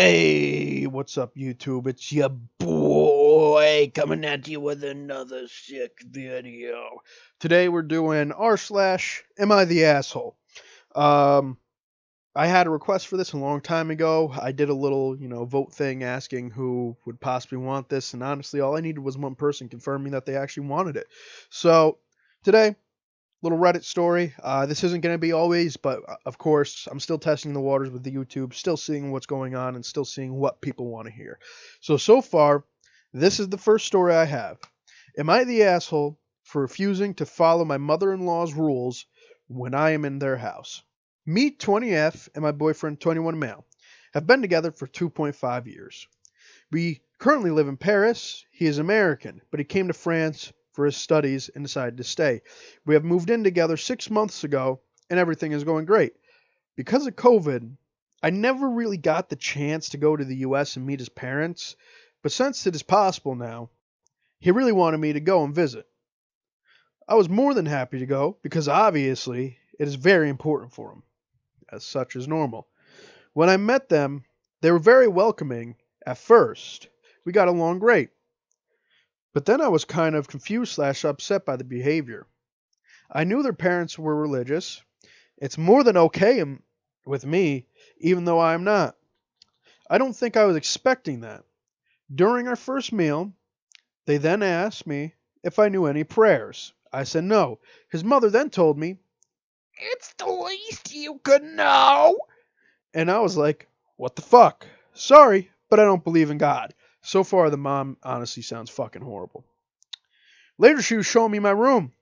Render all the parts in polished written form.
Hey, what's up, YouTube? It's your boy coming at you with another sick video. Today we're doing r slash Am I the Asshole? Um, I had a request for this a long time ago. I did a little, vote thing asking who would possibly want this, and honestly, all I needed was one person confirming that they actually wanted it. So today, little Reddit story. This isn't going to be always, but of course, I'm still testing the waters with the YouTube, still seeing what's going on, and still seeing what people want to hear. So far, this is the first story I have. Am I the asshole for refusing to follow my mother in law's rules when I am in their house? Me, 20F, and my boyfriend, 21 Male, have been together for 2.5 years. We currently live in Paris. He is American, but he came to France for his studies and decided to stay. We have moved in together 6 months ago, and everything is going great. Because of COVID, I never really got the chance to go to the US and meet his parents, but since it is possible now, he really wanted me to go and visit. I was more than happy to go because obviously it is very important for him, as such is normal. When I met them, they were very welcoming at first. We got along great. But then I was kind of confused slash upset by the behavior. I knew their parents were religious. It's more than okay with me, even though I am not. I don't think I was expecting that. During our first meal, they then asked me if I knew any prayers. I said no. His mother then told me, "It's the least you could know." And I was like, what the fuck? Sorry, but I don't believe in God. So far, the mom honestly sounds fucking horrible. Later, she was showing me my room,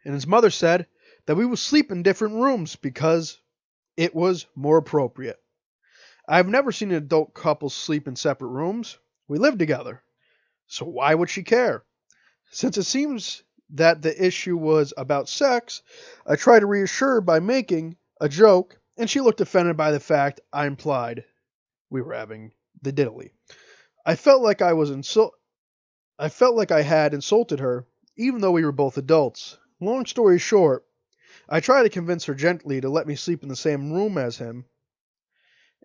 and his mother said that we would sleep in different rooms because it was more appropriate. I've never seen an adult couple sleep in separate rooms. We live together. So why would she care? Since it seems that the issue was about sex, I tried to reassure her by making a joke, and she looked offended by the fact I implied we were having the diddly. I felt like I felt like I had insulted her, even though we were both adults. Long story short, I tried to convince her gently to let me sleep in the same room as him,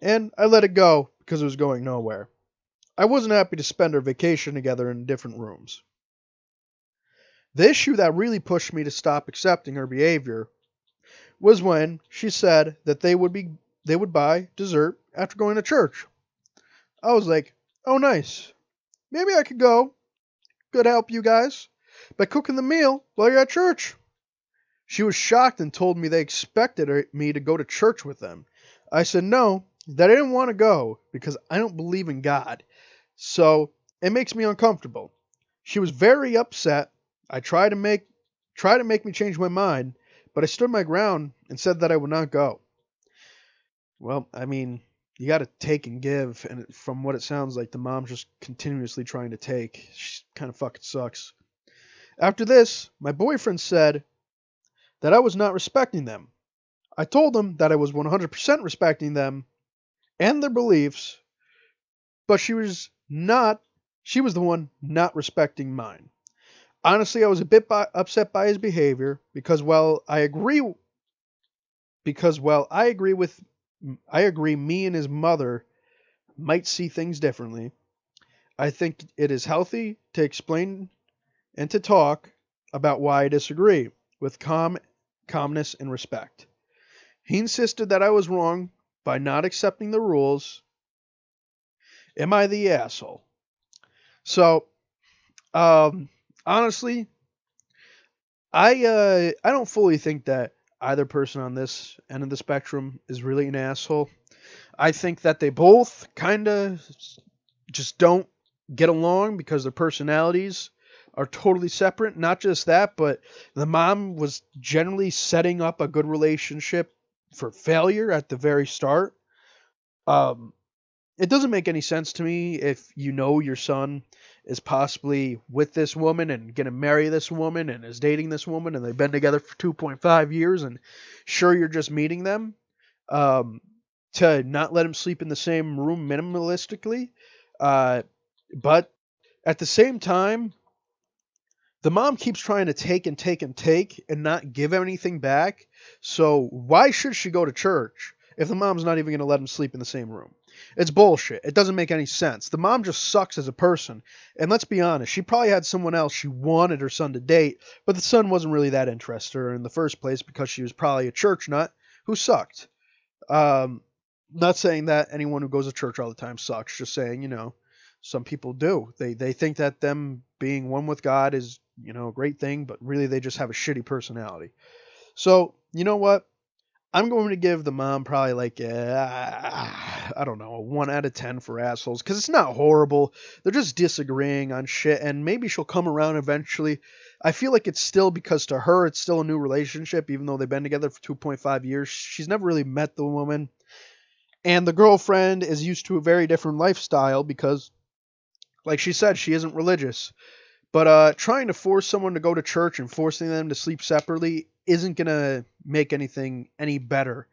and I let it go because it was going nowhere. I wasn't happy to spend our vacation together in different rooms. The issue that really pushed me to stop accepting her behavior was when she said that they would buy dessert after going to church. I was like, "Oh nice. Maybe I could go. Could help you guys by cooking the meal while you're at church." She was shocked and told me they expected me to go to church with them. I said no, that I didn't want to go because I don't believe in God. So it makes me uncomfortable. She was very upset. I tried to make me change my mind, but I stood my ground and said that I would not go. Well, I mean, you got to take and give, and from what it sounds like, the mom's just continuously trying to take. She kind of fucking sucks. After this, my boyfriend said that I was not respecting them. I told him that I was 100% respecting them and their beliefs, but she was the one not respecting mine. Honestly, I was a bit upset by his behavior because while I agree me and his mother might see things differently. I think it is healthy to explain and to talk about why I disagree with calmness and respect. He insisted that I was wrong by not accepting the rules. Am I the asshole? So, um, honestly, I don't fully think that either person on this end of the spectrum is really an asshole. I think that they both kind of just don't get along because their personalities are totally separate. Not just that, but the mom was generally setting up a good relationship for failure at the very start. Um, it doesn't make any sense to me if you know your son is possibly with this woman and going to marry this woman and is dating this woman and they've been together for 2.5 years and sure you're just meeting them. Um, to not let him sleep in the same room minimalistically. Uh, but at the same time, the mom keeps trying to take and take and take and not give anything back. So why should she go to church if the mom's not even going to let him sleep in the same room? It's bullshit. It doesn't make any sense. The mom just sucks as a person. And let's be honest, she probably had someone else she wanted her son to date, but the son wasn't really that interested in her in the first place because she was probably a church nut who sucked. Not saying that anyone who goes to church all the time sucks, just saying, some people do. They think that them being one with God is, a great thing, but really they just have a shitty personality. So, you know what? I'm going to give the mom probably like, I don't know, a 1 out of 10 for assholes, because it's not horrible. They're just disagreeing on shit, and maybe she'll come around eventually. I feel like it's still, because to her, it's still a new relationship, even though they've been together for 2.5 years. She's never really met the woman. And the girlfriend is used to a very different lifestyle because, like she said, she isn't religious. But trying to force someone to go to church and forcing them to sleep separately isn't going to make anything any better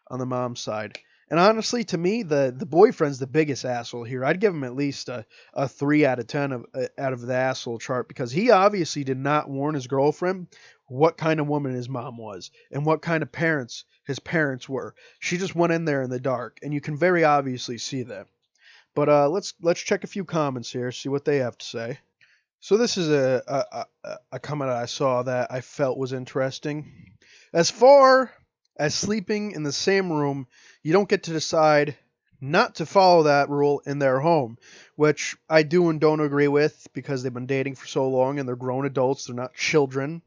on the mom's side. And honestly, to me, the boyfriend's the biggest asshole here. I'd give him at least a 3 out of 10 out of the asshole chart, because he obviously did not warn his girlfriend what kind of woman his mom was and what kind of parents his parents were. She just went in there in the dark, and you can very obviously see that. But let's check a few comments here, see what they have to say. So this is a comment I saw that I felt was interesting. As far as sleeping in the same room, you don't get to decide not to follow that rule in their home, which I do and don't agree with, because they've been dating for so long and they're grown adults, they're not children.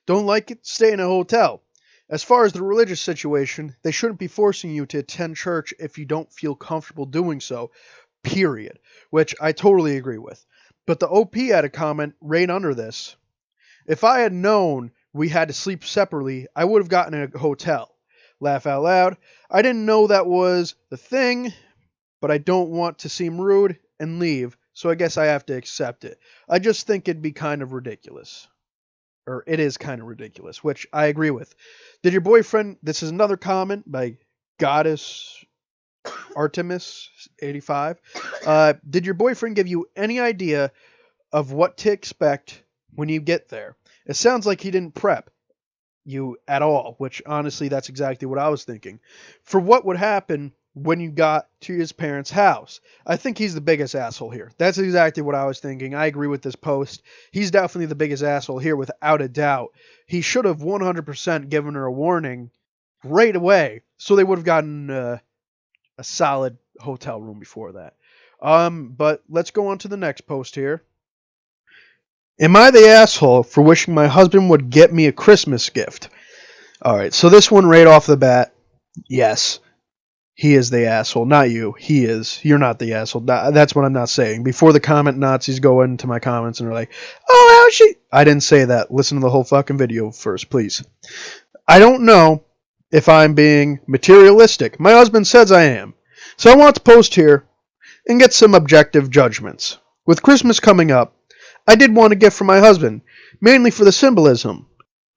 Don't like it? Stay in a hotel. As far as the religious situation, they shouldn't be forcing you to attend church if you don't feel comfortable doing so, period, which I totally agree with. But the OP had a comment right under this. If I had known we had to sleep separately, I would have gotten a hotel. Laugh out loud. I didn't know that was the thing, but I don't want to seem rude and leave, so I guess I have to accept it. I just think it'd be kind of ridiculous. Or it is kind of ridiculous, which I agree with. Did your boyfriend, this is another comment by Goddess Artemis 85. Did your boyfriend give you any idea of what to expect when you get there? It sounds like he didn't prep you at all, which honestly, that's exactly what I was thinking. For what would happen when you got to his parents' house. I think he's the biggest asshole here. That's exactly what I was thinking. I agree with this post. He's definitely the biggest asshole here, without a doubt. He should have 100% given her a warning right away, so they would have gotten a solid hotel room before that. But let's go on to the next post here. Am I the asshole for wishing my husband would get me a Christmas gift? Alright, so this one right off the bat, yes. He is the asshole, not you. He is. You're not the asshole. That's what I'm not saying. Before the comment Nazis go into my comments and are like, oh, how's she? I didn't say that. Listen to the whole fucking video first, please. I don't know if I'm being materialistic. My husband says I am. So I want to post here and get some objective judgments. With Christmas coming up, I did want a gift for my husband, mainly for the symbolism,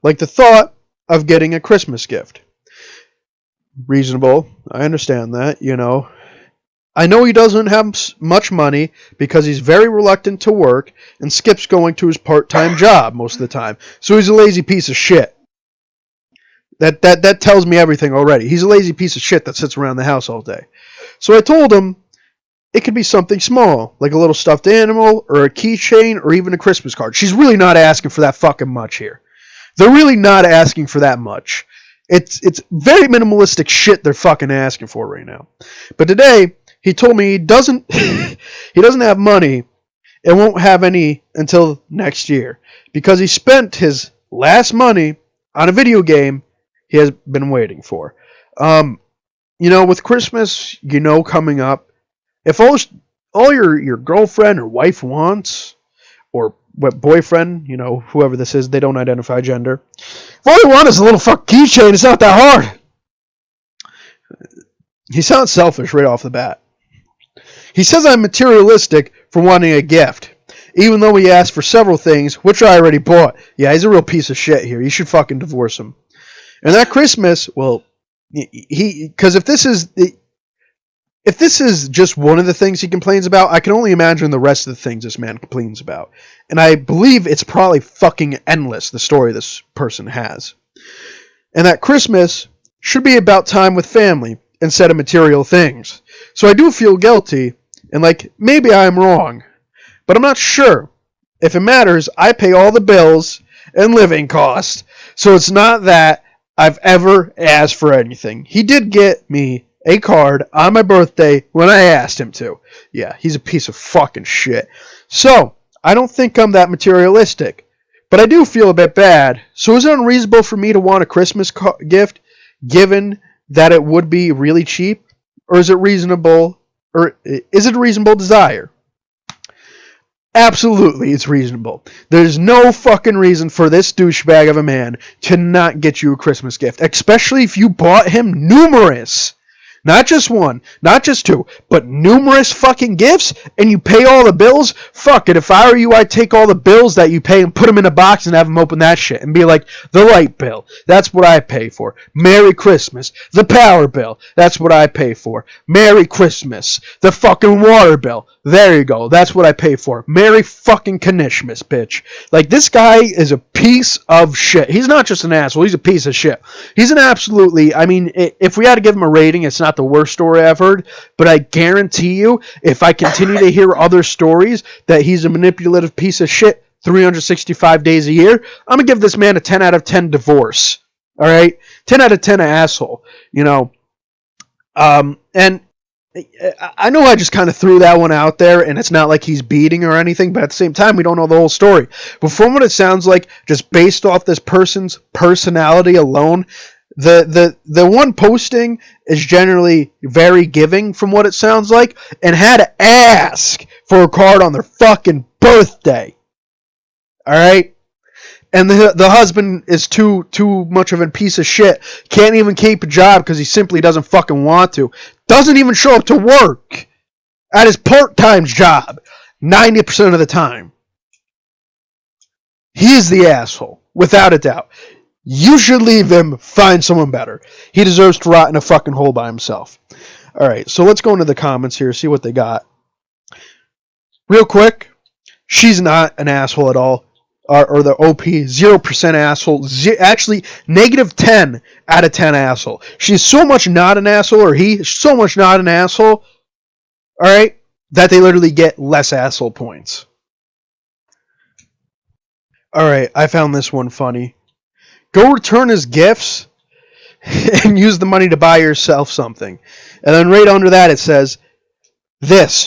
like the thought of getting a Christmas gift. Reasonable. I understand that, I know he doesn't have much money because he's very reluctant to work and skips going to his part-time job most of the time. So he's a lazy piece of shit. That tells me everything already. He's a lazy piece of shit that sits around the house all day. So I told him it could be something small, like a little stuffed animal or a keychain or even a Christmas card. She's really not asking for that fucking much here. They're really not asking for that much. It's very minimalistic shit they're fucking asking for right now. But today, he told me he doesn't have money and won't have any until next year because he spent his last money on a video game he has been waiting for. With Christmas, coming up, if all your girlfriend or wife wants, or what boyfriend, whoever this is, they don't identify gender. If all you want is a little fucking keychain, it's not that hard. He sounds selfish right off the bat. He says I'm materialistic for wanting a gift, even though he asked for several things, which I already bought. Yeah, he's a real piece of shit here. You should fucking divorce him. And that Christmas, well, because if this is just one of the things he complains about, I can only imagine the rest of the things this man complains about. And I believe it's probably fucking endless, the story this person has. And that Christmas should be about time with family instead of material things. So I do feel guilty, and like, maybe I'm wrong, but I'm not sure. If it matters, I pay all the bills and living costs, so it's not that I've ever asked for anything. He did get me a card on my birthday when I asked him to. Yeah, he's a piece of fucking shit. So, I don't think I'm that materialistic, but I do feel a bit bad. So is it unreasonable for me to want a Christmas gift, given that it would be really cheap? Or is it reasonable, or is it a reasonable desire? Absolutely, it's reasonable. There's no fucking reason for this douchebag of a man to not get you a Christmas gift, especially if you bought him numerous. Not just one, not just two, but numerous fucking gifts, and you pay all the bills? Fuck it, if I were you, I'd take all the bills that you pay and put them in a box and have him open that shit and be like, the light bill, that's what I pay for. Merry Christmas. The power bill, that's what I pay for. Merry Christmas. The fucking water bill, there you go, that's what I pay for. Merry fucking Kanishmas, bitch. Like, this guy is a piece of shit. He's not just an asshole, he's a piece of shit. He's an absolutely, I mean, if we had to give him a rating, it's not the worst story I've heard, but I guarantee you, if I continue to hear other stories that he's a manipulative piece of shit 365 days a year, I'm going to give this man a 10 out of 10 divorce. All right? 10 out of 10 asshole. You know, and I know I just kind of threw that one out there, and it's not like he's beating or anything, but at the same time, we don't know the whole story. But from what it sounds like, just based off this person's personality alone, the one posting is generally very giving from what it sounds like, and had to ask for a card on their fucking birthday. Alright? And the husband is too much of a piece of shit. Can't even keep a job because he simply doesn't fucking want to. Doesn't even show up to work at his part-time job 90% of the time. He's the asshole, without a doubt. You should leave him, find someone better. He deserves to rot in a fucking hole by himself. Alright, so let's go into the comments here, see what they got. Real quick, she's not an asshole at all. Or the OP, 0% asshole. Actually, negative 10 out of 10 asshole. She's so much not an asshole, or he, so much not an asshole, alright, that they literally get less asshole points. Alright, I found this one funny. Go return his gifts and use the money to buy yourself something. And then right under that it says,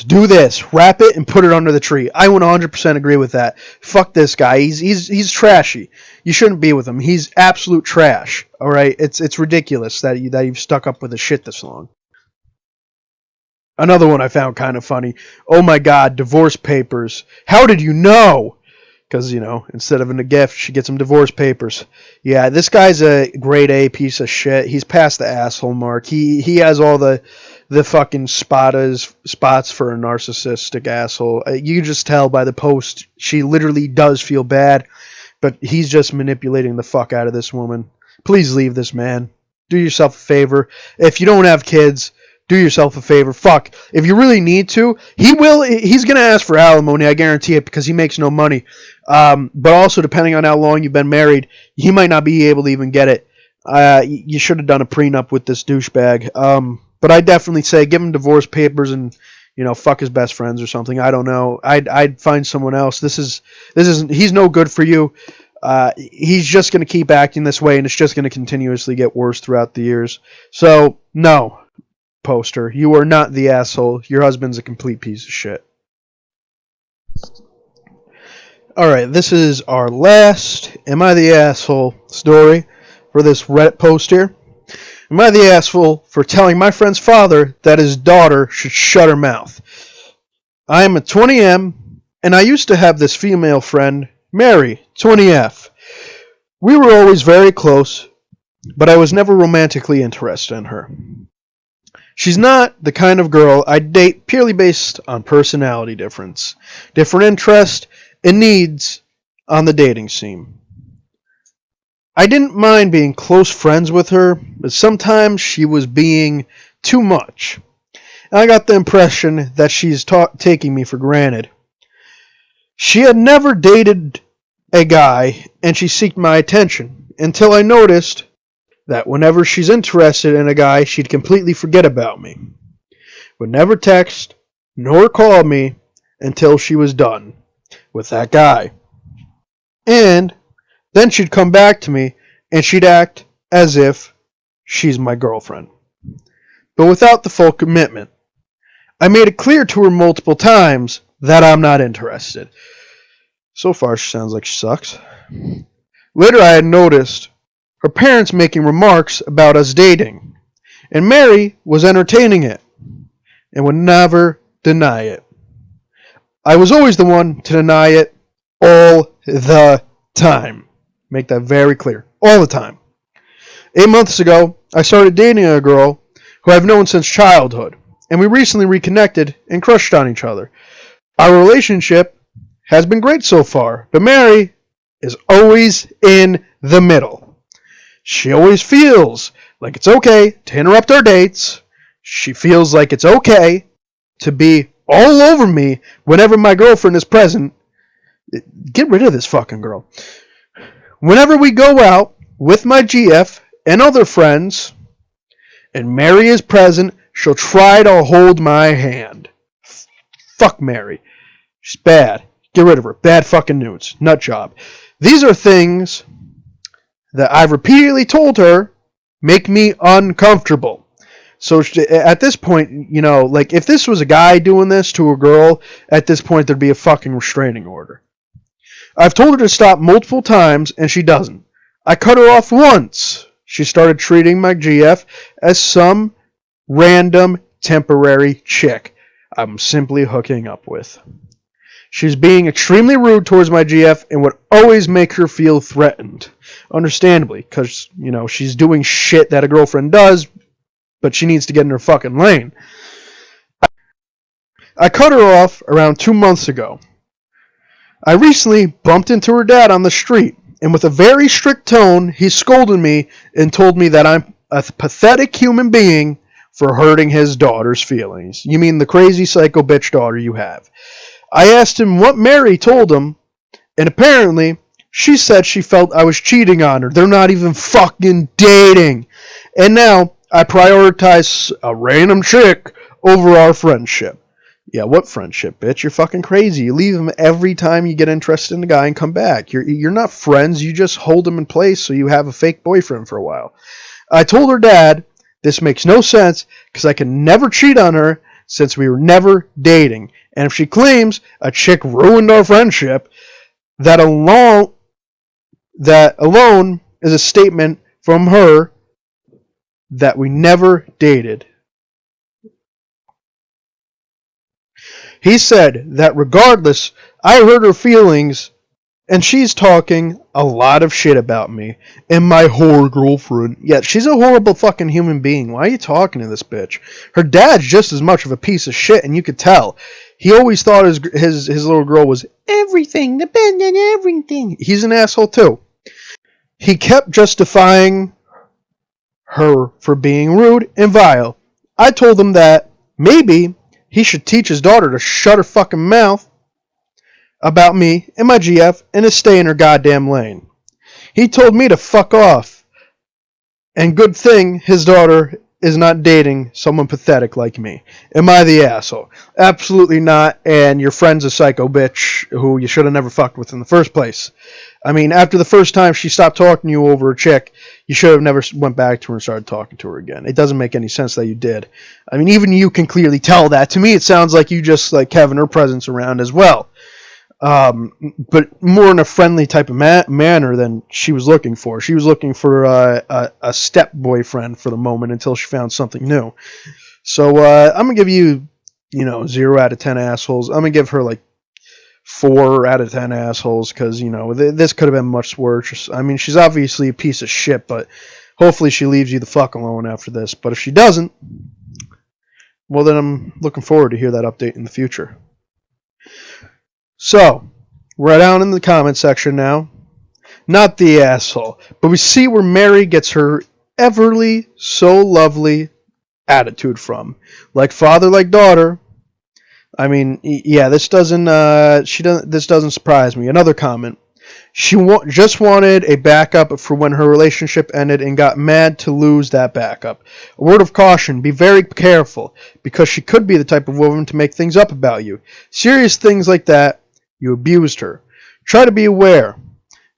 do this, wrap it and put it under the tree. I 100% agree with that. Fuck this guy. He's trashy. You shouldn't be with him. He's absolute trash. All right, it's ridiculous that you've stuck up with his shit this long. Another one I found kind of funny. Oh my God, divorce papers. How did you know? Because, you know, instead of a gift, she gets him divorce papers. Yeah, this guy's a grade A piece of shit. He's past the asshole mark. He has all the fucking spots for a narcissistic asshole. You just tell by the post, she literally does feel bad, but he's just manipulating the fuck out of this woman. Please leave this man. Do yourself a favor. If you don't have kids, do yourself a favor. Fuck. If you really need to, he's going to ask for alimony, I guarantee it, because he makes no money. But also, depending on how long you've been married, he might not be able to even get it. You should have done a prenup with this douchebag. But I definitely say give him divorce papers and, you know, fuck his best friends or something. I don't know. I'd find someone else. He's no good for you. He's just going to keep acting this way, and it's just going to continuously get worse throughout the years. So, no, poster. You are not the asshole. Your husband's a complete piece of shit. Alright, this is our last Am I the Asshole story for this Reddit post here. Am I the asshole for telling my friend's father that his daughter should shut her mouth? I am a 20M, and I used to have this female friend, Mary, 20F. We were always very close, but I was never romantically interested in her. She's not the kind of girl I'd date purely based on personality difference, different interest, and needs on the dating scene. I didn't mind being close friends with her, but sometimes she was being too much. And I got the impression that she's taking me for granted. She had never dated a guy, and she seeked my attention, until I noticed that whenever she's interested in a guy, she'd completely forget about me. Would never text nor call me until she was done with that guy. And then she'd come back to me and she'd act as if she's my girlfriend, but without the full commitment. I made it clear to her multiple times that I'm not interested. So far, she sounds like she sucks. Later, I had noticed her parents making remarks about us dating, and Mary was entertaining it and would never deny it. I was always the one to deny it all the time. Make that very clear. All the time. 8 months ago, I started dating a girl who I've known since childhood, and we recently reconnected and crushed on each other. Our relationship has been great so far, but Mary is always in the middle. She always feels like it's okay to interrupt our dates. She feels like it's okay to be all over me whenever my girlfriend is present. Get rid of this fucking girl. Whenever we go out with my GF and other friends, and Mary is present, she'll try to hold my hand. Fuck Mary. She's bad. Get rid of her. Bad fucking news. Nut job. These are things that I've repeatedly told her make me uncomfortable. So at this point, you know, like if this was a guy doing this to a girl, at this point there'd be a fucking restraining order. I've told her to stop multiple times and she doesn't. I cut her off once. She started treating my GF as some random temporary chick I'm simply hooking up with. She's being extremely rude towards my GF and would always make her feel threatened. Understandably, because, you know, she's doing shit that a girlfriend does, but she needs to get in her fucking lane. I cut her off around 2 months ago. I recently bumped into her dad on the street, and with a very strict tone, he scolded me and told me that I'm a pathetic human being for hurting his daughter's feelings. You mean the crazy psycho bitch daughter you have. I asked him what Mary told him, and apparently she said she felt I was cheating on her. They're not even fucking dating. And now I prioritize a random chick over our friendship. Yeah, what friendship, bitch? You're fucking crazy. You leave him every time you get interested in a guy and come back. You're not friends. You just hold him in place so you have a fake boyfriend for a while. I told her dad this makes no sense because I can never cheat on her since we were never dating. And if she claims a chick ruined our friendship, that alone is a statement from her that we never dated. He said that regardless, I hurt her feelings, and she's talking a lot of shit about me and my whore girlfriend. Yeah, she's a horrible fucking human being. Why are you talking to this bitch? Her dad's just as much of a piece of shit, and you could tell. He always thought his little girl was everything, dependent on everything. He's an asshole too. He kept justifying her for being rude and vile. I told him that maybe he should teach his daughter to shut her fucking mouth about me and my GF and to stay in her goddamn lane. He told me to fuck off. And good thing his daughter is not dating someone pathetic like me. Am I the asshole? Absolutely not, and your friend's a psycho bitch who you should have never fucked with in the first place. I mean, after the first time she stopped talking to you over a chick, you should have never went back to her and started talking to her again. It doesn't make any sense that you did. I mean, even you can clearly tell that. To me, it sounds like you just like having her presence around as well. But more in a friendly type of manner than she was looking for. She was looking for a step boyfriend for the moment until she found something new. So I'm gonna give you, 0 out of 10 assholes. I'm gonna give her like 4 out of 10 assholes because this could have been much worse. I mean, she's obviously a piece of shit, but hopefully she leaves you the fuck alone after this. But if she doesn't, well then I'm looking forward to hear that update in the future. So, we're down in the comment section now. Not the asshole, but we see where Mary gets her everly so lovely attitude from. Like father, like daughter. I mean, yeah, this doesn't surprise me. Another comment. She just wanted a backup for when her relationship ended and got mad to lose that backup. A word of caution, be very careful, because she could be the type of woman to make things up about you. Serious things like that, you abused her. Try to be aware.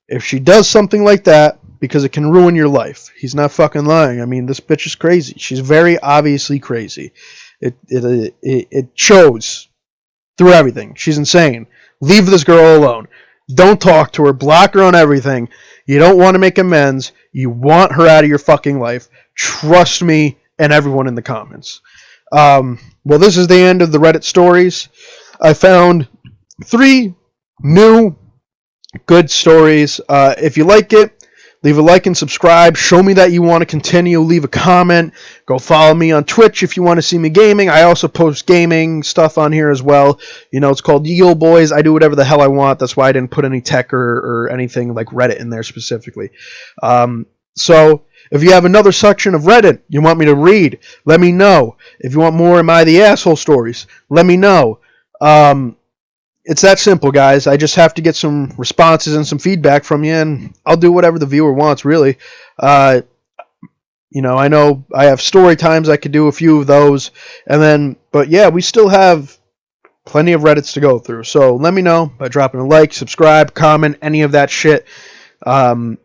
If she does something like that, because it can ruin your life. He's not fucking lying. I mean, this bitch is crazy. She's very obviously crazy. It shows through everything. She's insane. Leave this girl alone. Don't talk to her. Block her on everything. You don't want to make amends. You want her out of your fucking life. Trust me and everyone in the comments. Well, this is the end of the Reddit stories. I found 3 new good stories. If you like it, leave a like and subscribe. Show me that you want to continue. Leave a comment. Go follow me on Twitch if you want to see me gaming. I also post gaming stuff on here as well. You know, it's called Ye Olde Boys. I do whatever the hell I want. That's why I didn't put any tech or anything like Reddit in there specifically. So if you have another section of Reddit you want me to read, let me know. If you want more Am I the Asshole stories, let me know. It's that simple, guys. I just have to get some responses and some feedback from you, and I'll do whatever the viewer wants, really. You know, I know I have story times. I could do a few of those. But yeah, we still have plenty of Reddits to go through. So let me know by dropping a like, subscribe, comment, any of that shit. Yeah,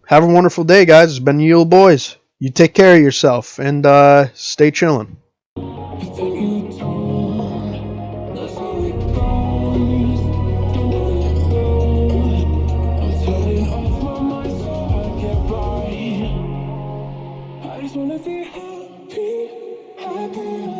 have a wonderful day, guys. It's been Ye Olde Boys. You take care of yourself, and stay chilling. I just wanna be happy, happy.